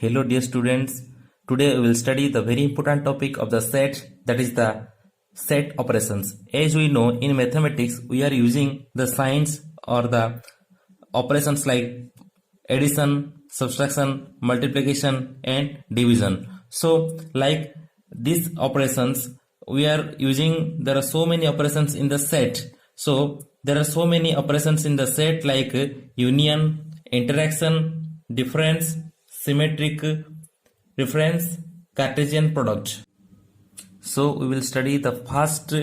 Hello dear students, today we will study the very important topic of the set, that is the set operations. As we know, in mathematics we are using the signs or the operations like addition, subtraction, multiplication and division. So like these operations we are using, there are so many operations in the set. So there are so many operations in the set like union, interaction, difference, symmetric, reference, Cartesian product. So we will study the first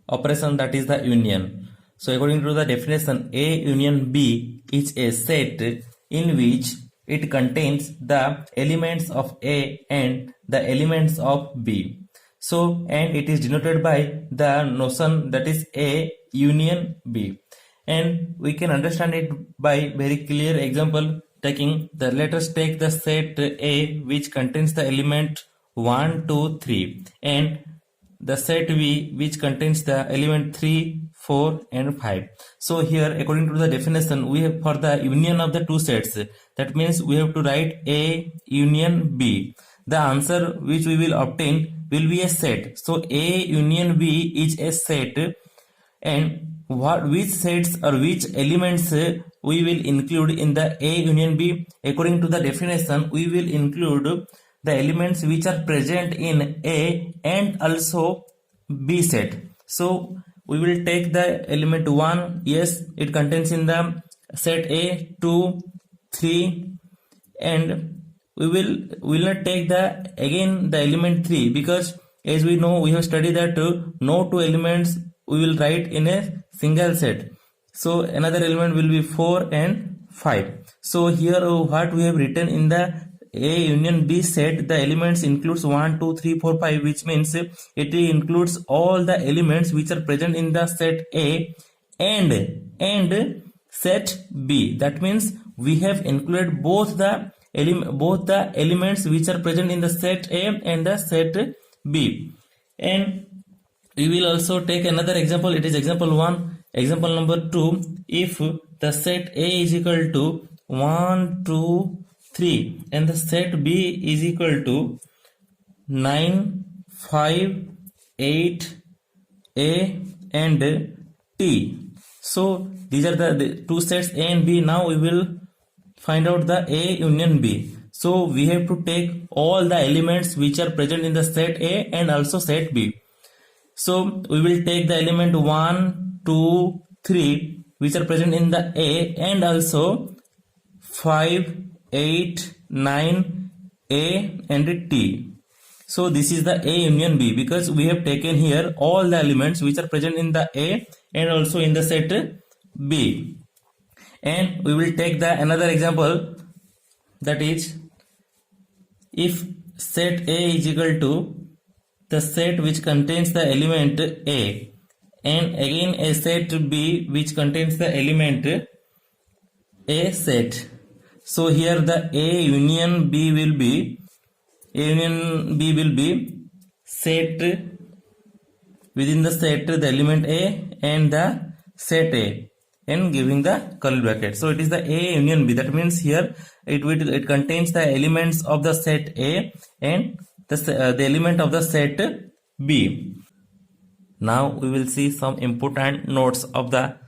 operation, that is the union. So according to the definition, A union B is a set in which it contains the elements of A and the elements of B. So and it is denoted by the notion that is A union B. And we can understand it by very clear example taking the, let us take the set A which contains the element 1, 2, 3 and the set V which contains the element 3, 4 and 5. So here according to the definition we have for the union of the two sets, that means we have to write A union B. The answer which we will obtain will be a set. So A union B is a set, and which sets or which elements we will include in the A union B. According to the definition, we will include the elements which are present in A and also B set. So we will take the element 1, yes, it contains in the set A, 2, 3 and we will not take the again the element 3, because as we know, we have studied that no two elements we will write in a single set. So another element will be 4 and 5. So here what we have written in the A union B set, the elements includes 1, 2, 3, 4, 5, which means it includes all the elements which are present in the set A and set B. That means we have included both the elements which are present in the set A and the set B. And we will also take another example. It is example 1. Example number 2. If the set A is equal to 1, 2, 3 and the set B is equal to 9, 5, 8, A and T. So these are the two sets A and B. Now we will find out the A union B. So we have to take all the elements which are present in the set A and also set B. So we will take the element 1, 2, 3 which are present in the A and also 5, 8, 9, A and T. So this is the A union B, because we have taken here all the elements which are present in the A and also in the set B. And we will take the another example, that is if set A is equal to the set which contains the element A and again a set B which contains the element A set. So here the A union B will be set within the set the element A and the set A and giving the curly bracket. So it is the A union B. That means here it contains the elements of the set A and the element of the set B. Now we will see some important notes of the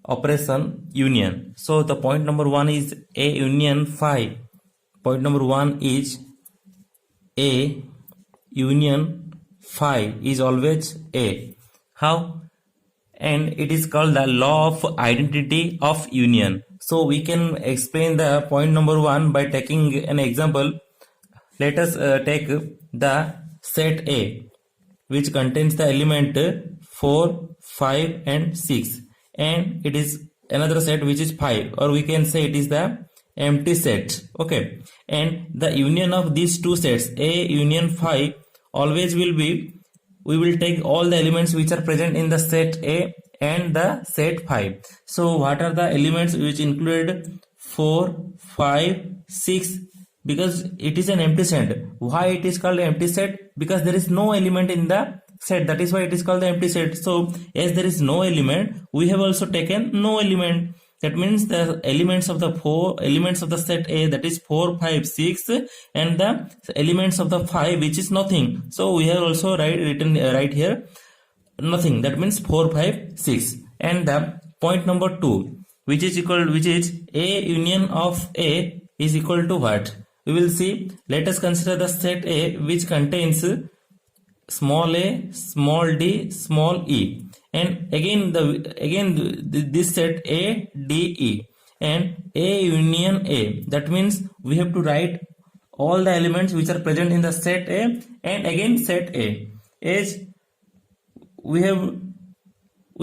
operation union. So the point number 1 is A union phi. Point number 1 is A union phi is always A. How? And it is called the law of identity of union. So we can explain the point number 1 by taking an example. Let us take the set A which contains the element 4, 5 and 6, and it is another set which is 5, or we can say it is the empty set. Okay, and the union of these two sets A union phi always will be, we will take all the elements which are present in the set A and the set 5. So what are the elements which included 4, 5, 6? Because it is an empty set. Why it is called empty set? Because there is no element in the set, that is why it is called the empty set. So as there is no element, we have also taken no element. that means the elements of the set A, that is 4, 5, 6, and the elements of the 5, which is nothing. So we have also written right here nothing, that means 4, 5, 6. And the point number 2, which is A union of A is equal to what? We will see. Let us consider the set A which contains small a, small d, small e, and again this set A, D, E, and A union A. That means we have to write all the elements which are present in the set A and again set A. As we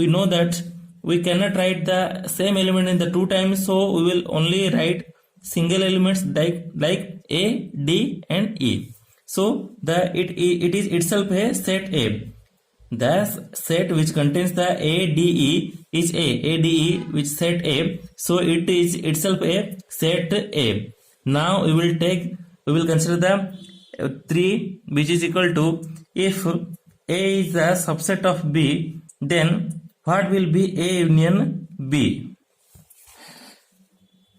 know that we cannot write the same element in the 2 times, so we will only write single elements like A, D, and E. So it is itself a set A. The set which contains the A, D, E is A, D, E, which set A. So it is itself a set A. Now we will consider the 3, which is equal to, if A is the subset of B, then what will be A union B?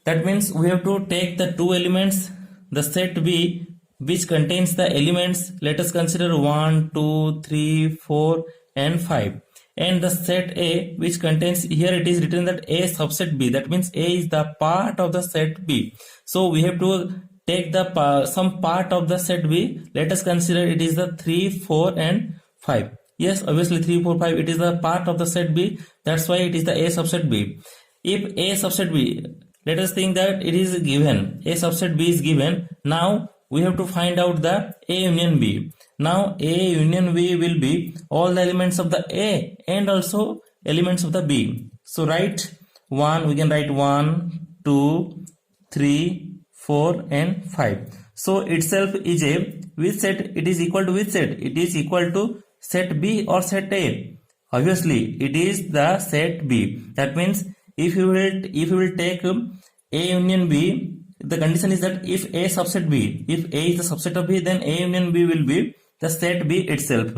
That means we have to take the 2 elements, the set B, which contains the elements, let us consider 1, 2, 3, 4 and 5, and the set A which contains, here it is written that A subset B, that means A is the part of the set B. So we have to take the some part of the set B. Let us consider it is the 3, 4 and 5. Yes, obviously 3, 4, 5, it is the part of the set B, that's why it is the A subset B. If A subset B, let us think that it is given, A subset B is given. Now we have to find out the A union B. Now A union B will be all the elements of the A and also elements of the B. So write 1, we can write 1, 2, 3, 4 and 5. So itself is a which set, it is equal to which set? It is equal to set B or set A. Obviously it is the set B. That means if you will take A union B, the condition is that if A subset B, if A is the subset of B, then A union B will be the set B itself.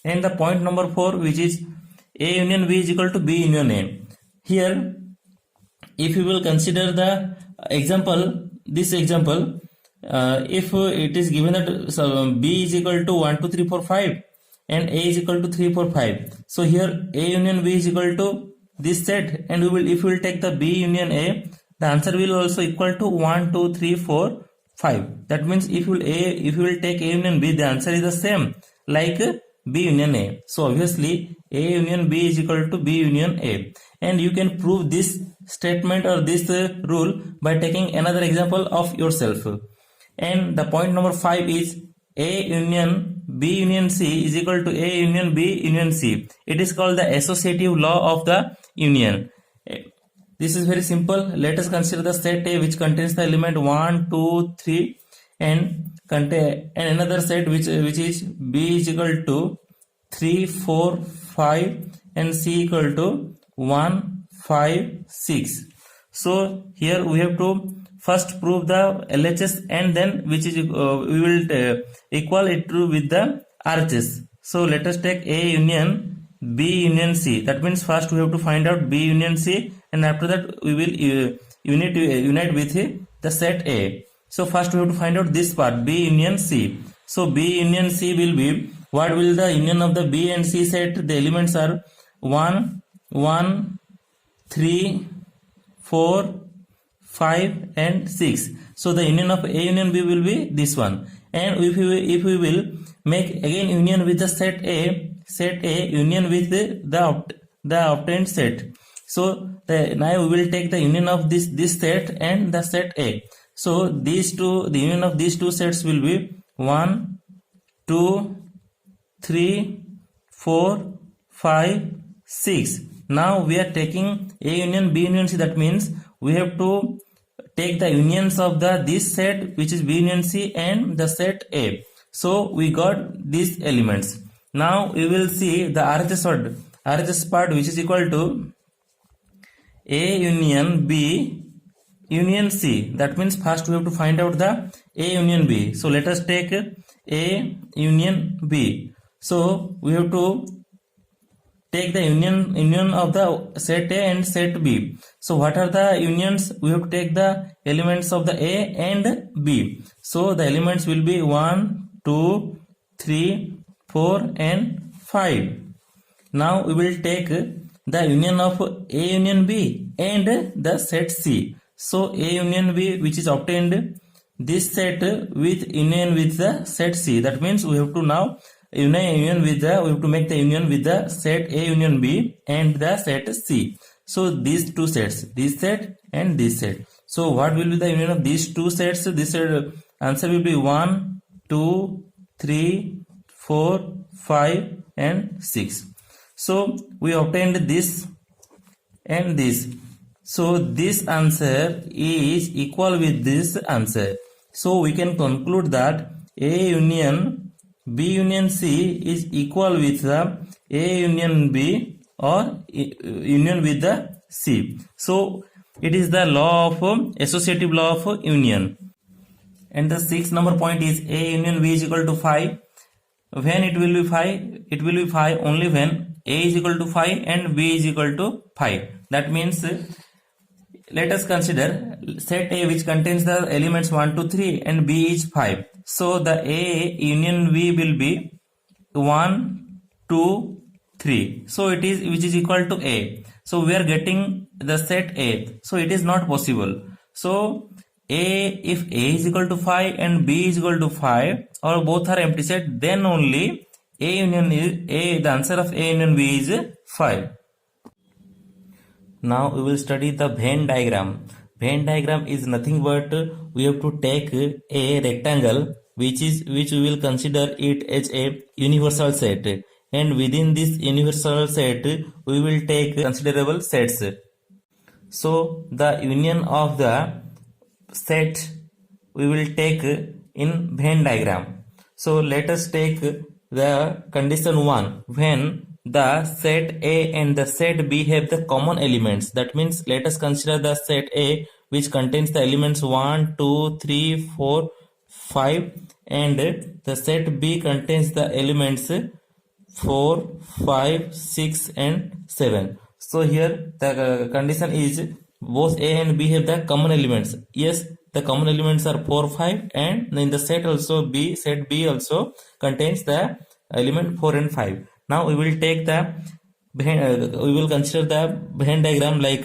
And the point number 4, which is A union B is equal to B union A. Here, if you will consider the example, this example, if it is given that B is equal to 1, 2, 3, 4, 5 and A is equal to 3, 4, 5. So here A union B is equal to this set, and if we will take the B union A, the answer will also equal to 1, 2, 3, 4, 5. That means if you will take A union B, the answer is the same like B union A. So obviously A union B is equal to B union A. And you can prove this statement or this rule by taking another example of yourself. And the point number 5 is A union B union C is equal to A union B union C. It is called the associative law of the union. This is very simple. Let us consider the set A which contains the element 1, 2, 3 and another set which is B is equal to 3, 4, 5 and C equal to 1, 5, 6. So here we have to first prove the LHS and then which is we will equal it to with the RHS. So let us take A union B union C. That means first we have to find out B union C, and after that we will unite with the set A. So first we have to find out this part, B union C. So B union C will be, what will the union of the B and C set? The elements are 1, 1, 3, 4, 5 and 6. So the union of A union B will be this one. And if we will make again union with the set A union with the obtained set. So now we will take the union of this set and the set A. So these two, the union of these two sets will be 1, 2, 3, 4, 5, 6. Now we are taking A union B union C. That means we have to take the unions of this set which is B union C and the set A. So we got these elements. Now we will see the RHS part which is equal to A union B union C. That means first we have to find out the A union B. So let us take A union B. So we have to take the union of the set A and set B. So what are the unions? We have to take the elements of the A and B. So the elements will be 1, 2, 3, 4 and 5. Now we will take the union of A union B and the set C. So A union B, which is obtained this set with union with the set C. That means we have to now we have to make the union with the set A union B and the set C. So these two sets, this set and this set. So what will be the union of these two sets? This answer will be 1, 2, 3, 4, 5 and 6. So we obtained this and this. So this answer is equal with this answer. So we can conclude that A union B union C is equal with the A union B or union with the C. So it is the law of associative law of union. And the 6th number point is A union B is equal to 5. When it will be 5? It will be 5 only when A is equal to 5 and B is equal to 5. That means let us consider set A which contains the elements 1, 2, 3 and B is 5. So the A union B will be 1, 2, 3. So it is which is equal to A. So we are getting the set A. So it is not possible. So if A is equal to 5 and B is equal to 5 or both are empty set, then only A union is A. The answer of A union B is 5. Now we will study the Venn diagram. Venn diagram is nothing but we have to take a rectangle which we will consider it as a universal set, and within this universal set we will take considerable sets. So the union of the set we will take in Venn diagram. So let us take the condition 1 when the set A and the set B have the common elements. That means let us consider the set A which contains the elements 1, 2, 3, 4, 5 and the set B contains the elements 4, 5, 6 and 7. So here the condition is both A and B have the common elements. Yes, the common elements are 4, 5 and in the set also B, set B also contains the element 4 and 5. Now we will take the we will consider the Venn diagram like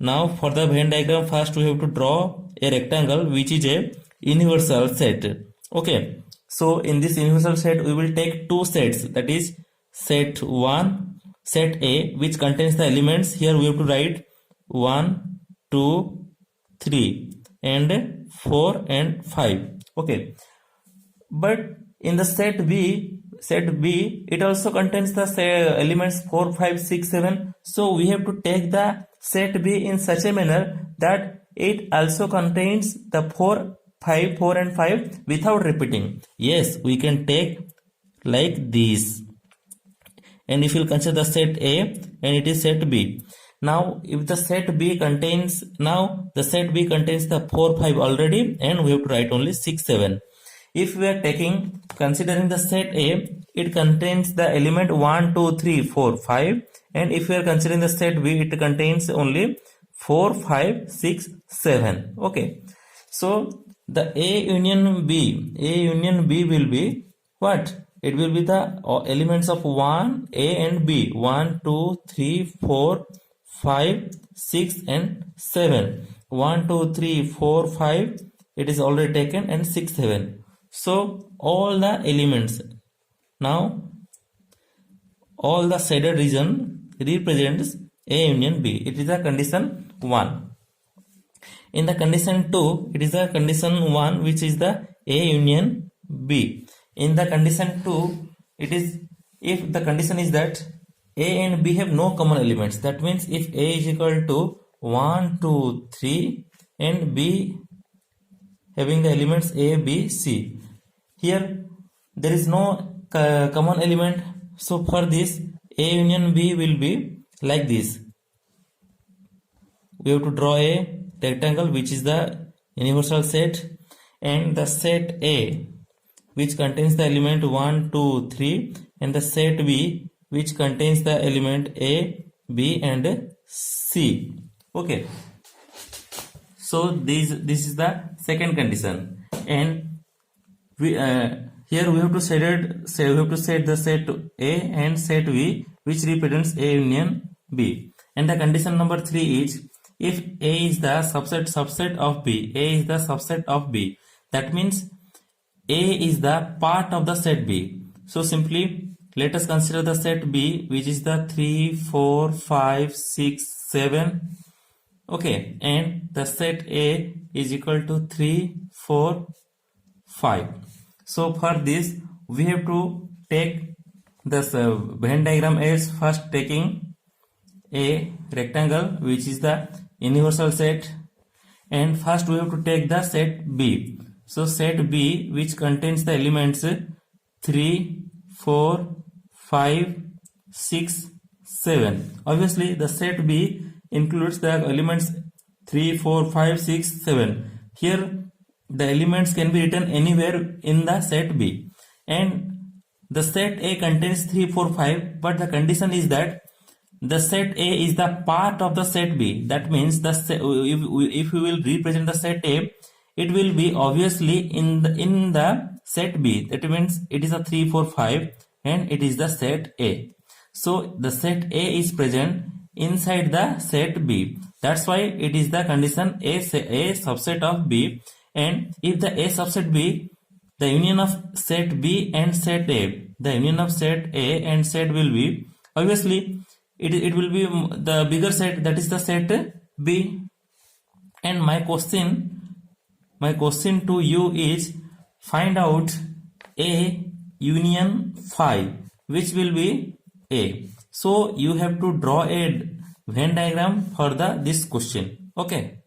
now for the Venn diagram first we have to draw a rectangle which is a universal set. Okay, so in this universal set we will take two sets, that is set 1, set A which contains the elements, here we have to write 1, 2, 3 and 4 and 5. Okay, but in the set B it also contains the elements 4, 5, 6, 7. So we have to take the set B in such a manner that it also contains the 4, 4 and 5 without repeating. Yes, we can take like this. And if you consider the set A and it is set B. Now if the set B contains, now the set B contains the 4, 5 already and we have to write only 6, 7. If we are considering the set A, it contains the element 1, 2, 3, 4, 5 and if we are considering the set B, it contains only 4, 5, 6, 7. Okay, so the A union B will be what? It will be the elements of 1, A and B, 1, 2, 3, 4, 5, 6 and 7. 1, 2, 3, 4, 5 it is already taken and 6, 7. So all the elements, now all the shaded region represents A union B. It is the condition 1. In the condition 2, it is the condition 1 which is the A union B. In the condition 2, it is if the condition is that A and B have no common elements. That means if A is equal to 1, 2, 3 and B having the elements A, B, C. Here there is no common element. So for this A union B will be like this. We have to draw a rectangle which is the universal set and the set A which contains the element 1, 2, 3 and the set B which contains the element A, B and C. Okay. So this is the second condition, and we here we have to set the set A and set B, which represents A union B. And the condition number 3 is, if A is the subset of B, A is the subset of B, that means A is the part of the set B. So simply let us consider the set B, which is the 3, 4, 5, 6, 7. Okay, and the set A is equal to 3, 4, 5. So for this we have to take this Venn diagram as first taking a rectangle, which is the universal set, and first we have to take the set B. So set B, which contains the elements 3, 4, 5, 6, 7. Obviously the set B includes the elements 3, 4, 5, 6, 7. Here the elements can be written anywhere in the set B, and the set A contains 3, 4, 5, but the condition is that the set A is the part of the set B. That means the if we will represent the set A, it will be obviously in the set B. That means it is a 3, 4, 5 and it is the set A. So the set A is present inside the set B. That's why it is the condition A subset of B. And if the A subset B, the union of set B and set A, the union of set A and set will be, obviously it will be the bigger set, that is the set B. And my question to you is, find out A union phi, which will be A. So you have to draw a Venn diagram for this question. Okay.